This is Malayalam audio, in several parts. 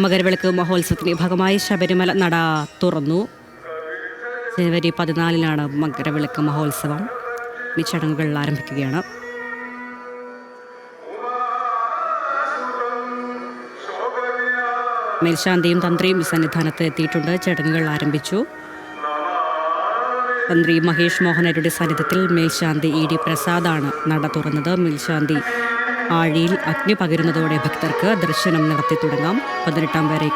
മകരവിളക്ക് മഹോത്സവത്തിന്റെ ഭാഗമായി ശബരിമല നട തുറന്നു. ജനുവരി 14 മകരവിളക്ക് മഹോത്സവം. ഈ ചടങ്ങുകൾ ആരംഭിക്കുകയാണ്. മേൽശാന്തിയും തന്ത്രിയും സന്നിധാനത്ത് എത്തിയിട്ടുണ്ട്. ചടങ്ങുകൾ ആരംഭിച്ചു. തന്ത്രി മഹേഷ് മോഹനരുടെ സാന്നിധ്യത്തിൽ മേൽശാന്തി ഇ ഡി പ്രസാദാണ് നട തുറന്നത്. മേൽശാന്തി ആഴിയിൽ അഗ്നി പകരുന്നതോടെ ഭക്തർക്ക് ദർശനം നടത്തി തുടങ്ങാം. 18 വരെ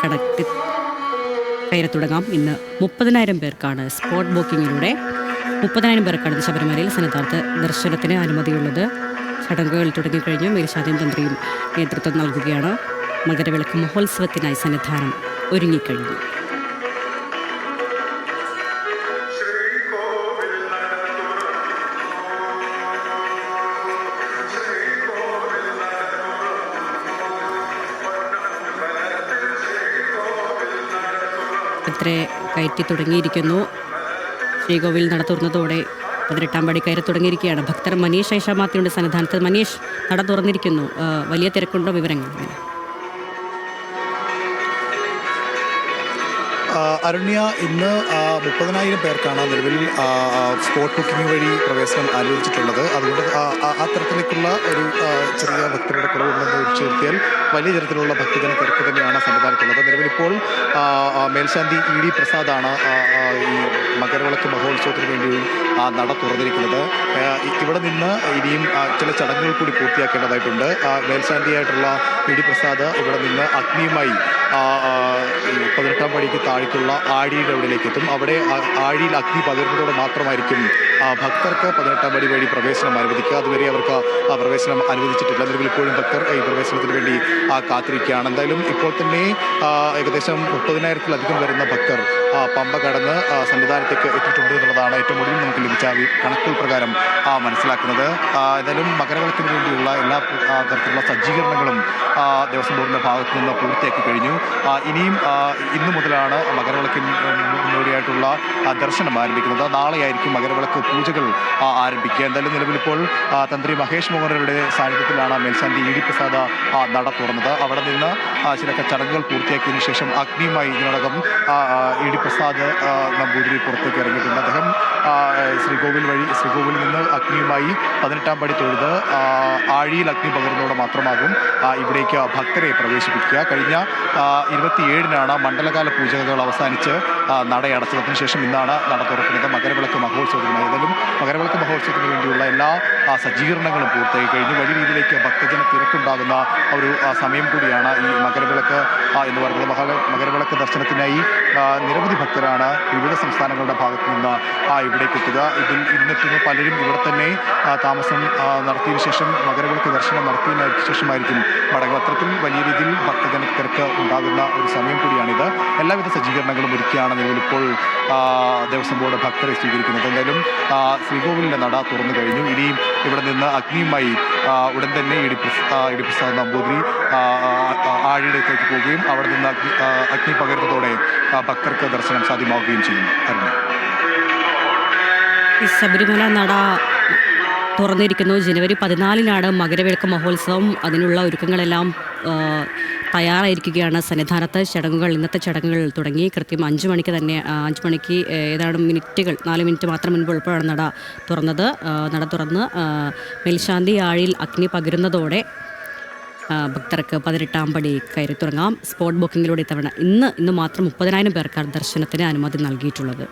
കയറി തുടങ്ങാം. ഇന്ന് 30,000 പേർക്കാണ് സ്പോട്ട് ബുക്കിങ്ങിലൂടെ 30,000 പേർക്കാണ് ശബരിമലയിൽ സന്നിധാനത്ത് ദർശനത്തിന് അനുമതിയുള്ളത്. ചടങ്ങുകൾ തുടങ്ങിക്കഴിഞ്ഞു. മേൽശാന്തിയും തന്ത്രിയും നേതൃത്വം നൽകുകയാണ്. മകരവിളക്ക് മഹോത്സവത്തിനായി സന്നിധാനം ഒരുങ്ങിക്കഴിഞ്ഞു. ഭക്തരെ കയറ്റി തുടങ്ങിയിരിക്കുന്നു. ശ്രീകോവിൽ നട തുറന്നതോടെ 18 പടി കയറി തുടങ്ങിയിരിക്കുകയാണ് ഭക്തർ. മനീഷ് ഐഷാമാത്തിയുടെ സന്നിധാനത്ത്. മനീഷ്, നട തുറന്നിരിക്കുന്നു. വലിയ തിരക്കുണ്ടോ? വിവരങ്ങൾ. അരുണ്യ, ഇന്ന് 30,000 പേർക്കാണ് നിലവിൽ സ്പോട്ട് ബുക്കിംഗ് വഴി പ്രവേശനം അനുവദിച്ചിട്ടുള്ളത്. അതുകൊണ്ട് ആ തരത്തിലേക്കുള്ള ഒരു ചെറിയ ഭക്തരുടെ കുറവുണ്ടെന്ന് വിളിച്ചുവരുത്തിയാൽ വലിയ തരത്തിലുള്ള ഭക്തജന തിരക്ക് തന്നെയാണ് സന്നിധാനത്തുള്ളത്. നിലവിലിപ്പോൾ മേൽശാന്തി ഇ ഡി പ്രസാദാണ് ഈ മകരവിളക്ക് മഹോത്സവത്തിന് വേണ്ടി നട തുറന്നിരിക്കുന്നത്. ഇവിടെ നിന്ന് ഇനിയും ചില ചടങ്ങുകൾ കൂടി പൂർത്തിയാക്കേണ്ടതായിട്ടുണ്ട്. മേൽശാന്തിയായിട്ടുള്ള ഇ ഡി പ്രസാദ് ഇവിടെ നിന്ന് അഗ്നിയുമായി 18 പടിക്ക് താഴേക്കുള്ള ആഴിയുടെ അവിടേക്ക് എത്തും. അവിടെ ആഴിയിൽ അഗ്നി പകരുന്നതോടെ മാത്രമായിരിക്കും ഭക്തർക്ക് 18 പടി വഴി പ്രവേശനം അനുവദിക്കുക. അതുവരെ അവർക്ക് പ്രവേശനം അനുവദിച്ചിട്ടില്ല. നിലവിൽ ഇപ്പോഴും ഭക്തർ ഈ പ്രവേശനത്തിന് വേണ്ടി കാത്തിരിക്കുകയാണ്. എന്തായാലും ഇപ്പോൾ തന്നെ ഏകദേശം 30,000-ലധികം വരുന്ന ഭക്തർ പമ്പ കടന്ന് സന്നിധാനത്തേക്ക് എത്തിയിട്ടുണ്ട് എന്നുള്ളതാണ് ഏറ്റവും ഒടുവിൽ നമുക്ക് ലഭിച്ച കണക്കുകൾ പ്രകാരം മനസ്സിലാക്കുന്നത്. ഏതായാലും മകരവിളക്കിന് വേണ്ടിയുള്ള എല്ലാ തരത്തിലുള്ള സജ്ജീകരണങ്ങളും ദേവസ്വം ബോർഡിൻ്റെ ഭാഗത്തു നിന്ന് പൂർത്തിയാക്കി കഴിഞ്ഞു. ഇനിയും ഇന്നു മുതലാണ് മകരവിളക്കിന് മുന്നോടിയായിട്ടുള്ള ദർശനം ആരംഭിക്കുന്നത്. നാളെയായിരിക്കും മകരവിളക്ക് പൂജകൾ ആരംഭിക്കുക. എന്തായാലും നിലവിലിപ്പോൾ തന്ത്രി മഹേഷ് മോഹനരുടെ സാന്നിധ്യത്തിലാണ് മേൽശാന്തി ഇ ഡി പ്രസാദ് നട തുറന്നത്. അവിടെ നിന്ന് ചില ചടങ്ങുകൾ പൂർത്തിയാക്കിയതിനു ശേഷം അഗ്നിയുമായി ഇതിനോടകം ഇ ഡി പ്രസാദ് നമ്പൂതിരി പുറത്തേക്ക് ഇറങ്ങിയിട്ടുണ്ട്. അദ്ദേഹം ശ്രീകോവിലിൽ നിന്ന് അഗ്നിയുമായി 18 പടി തൊഴുത് ആഴിയിൽ അഗ്നി പകരുന്നതോടെ മാത്രമാകും ഇവിടേക്ക് ഭക്തരെ പ്രവേശിപ്പിക്കുക. കഴിഞ്ഞ 27 മണ്ഡലകാല പൂജകൾ അവസാനിച്ച് നടയടച്ചതിന് ശേഷം ഇന്നാണ് നട തുറക്കുന്നത് മകരവിളക്ക് മഹോത്സവത്തിന്. ഏതായാലും മകരവിളക്ക് മഹോത്സവത്തിന് വേണ്ടിയുള്ള എല്ലാ സജ്ജീകരണങ്ങളും പൂർത്തിയായി കഴിഞ്ഞു. വലിയ രീതിയിലേക്ക് ഭക്തജന തിരക്കുണ്ടാകുന്ന ഒരു സമയം കൂടിയാണ് ഈ മകരവിളക്ക് എന്ന് പറയുന്നത്. മകരവിളക്ക് ദർശനത്തിനായി നിരവധി ഭക്തരാണ് വിവിധ സംസ്ഥാനങ്ങളുടെ ഭാഗത്തു നിന്ന് ഇവിടേക്ക് എത്തുക. ഇതിൽ ഇന്നെത്തുന്ന പലരും ഇവിടെ തന്നെ താമസം നടത്തിയതിനു ശേഷം മകരവിളക്ക് ദർശനം നടത്തിയതിനു ശേഷമായിരിക്കും മടങ്ങുക. അത്തരത്തിൽ വലിയ രീതിയിൽ ഭക്തജന തിരക്ക് ഉണ്ടാകുന്ന ഒരു സമയം കൂടിയാണിത്. എല്ലാവിധ സജ്ജീകരണങ്ങളും ഒരുക്കിയാണ് നിലവിലിപ്പോൾ ദേവസ്വം ബോർഡ് ഭക്തരെ സ്വീകരിക്കുന്നത്. എന്തായാലും ശ്രീകോവിലിൻ്റെ നട തുറന്നു കഴിഞ്ഞു. ഇനിയും ഇവിടെ നിന്ന് അഗ്നിയുമായി ഉടൻ തന്നെ ഇ ഡി പ്രസാദ് നമ്പൂതിരി ആഴിയിലേക്ക് പോവുകയും അവിടെ നിന്ന് അഗ്നി പകരുന്നതോടെ ഭക്തർക്ക് ദർശനം സാധ്യമാവുകയും ചെയ്യും. ശബരിമല നട തുറന്നിരിക്കുന്നു. ജനുവരി 14 മകരവിളക്ക് മഹോത്സവം. അതിനുള്ള ഒരുക്കങ്ങളെല്ലാം തയ്യാറായിരിക്കുകയാണ് സന്നിധാനത്ത്. ഇന്നത്തെ ചടങ്ങുകൾ തുടങ്ങി. കൃത്യം 5 മണിക്ക് തന്നെ 5 മണിക്ക് ഏതാണ്ട് 4 മിനിറ്റ് മാത്രം മുൻപ് എളുപ്പമാണ് നട തുറന്നത്. നട തുറന്ന് മേൽശാന്തി ആഴിയിൽ അഗ്നി പകരുന്നതോടെ ഭക്തർക്ക് 18 പടി കയറി തുടങ്ങാം. സ്പോട്ട് ബുക്കിങ്ങിലൂടെ ഇന്ന് മാത്രം 30,000 പേർക്കാണ് ദർശനത്തിന് അനുമതി നൽകിയിട്ടുള്ളത്.